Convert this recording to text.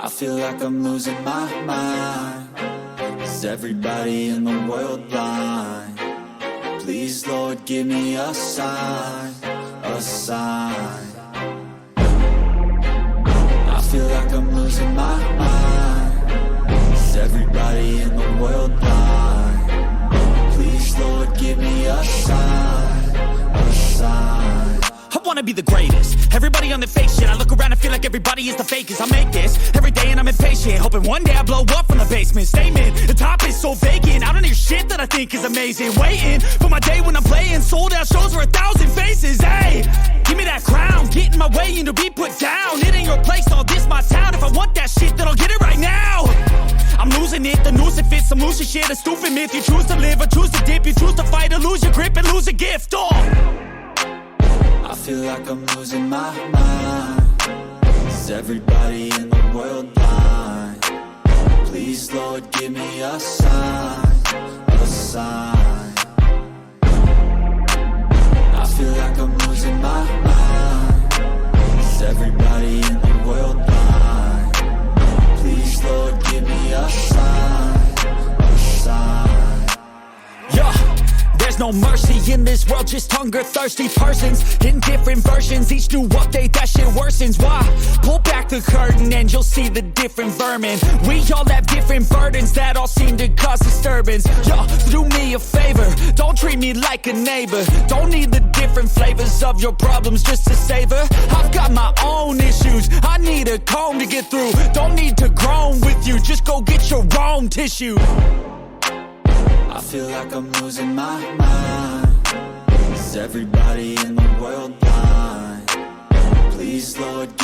I feel like I'm losing my mind. Is everybody in the world blind? Please, Lord, give me a sign, a sign. I feel like I'm losing my mind. Is everybody in the world blind? Please, Lord, give me a sign, a sign. I wanna be the greatest. Everybody on the fake shit. I look around and feel like everybody is the fakest. I make this every day and I'm impatient, hoping one day I blow up from the basement. Statement, the top is so vacant. I don't hear shit that I think is amazing. Waiting for my day when I'm playing sold out shows for 1,000 faces. Hey, give me that crown, get in my way and to be put down. It ain't your place, all this my town. If I want that shit, then I'll get it right now. I'm losing it, the noose it fits. I'm losing shit, a stupid myth. You choose to live or choose to dip. You choose to fight or lose your grip and lose a gift. I feel like I'm losing my mind. Is everybody in the world blind? Please, Lord, give me a sign, a sign. I feel like I'm losing my mind. Is everybody in the world blind? Please, Lord, give me a sign, a sign. Yeah. There's no mercy in this world, just hunger-thirsty persons in different versions. Each new update, that shit worsens. Why? Pull back the curtain and you'll see the different vermin. We all have different burdens that all seem to cause disturbance. Yo, do me a favor, don't treat me like a neighbor. Don't need the different flavors of your problems just to savor. I've got my own issues, I need a comb to get through. Don't need to groan with you, just go get your own tissue. I feel like I'm losing my mind. Is everybody in the world blind? Please, Lord,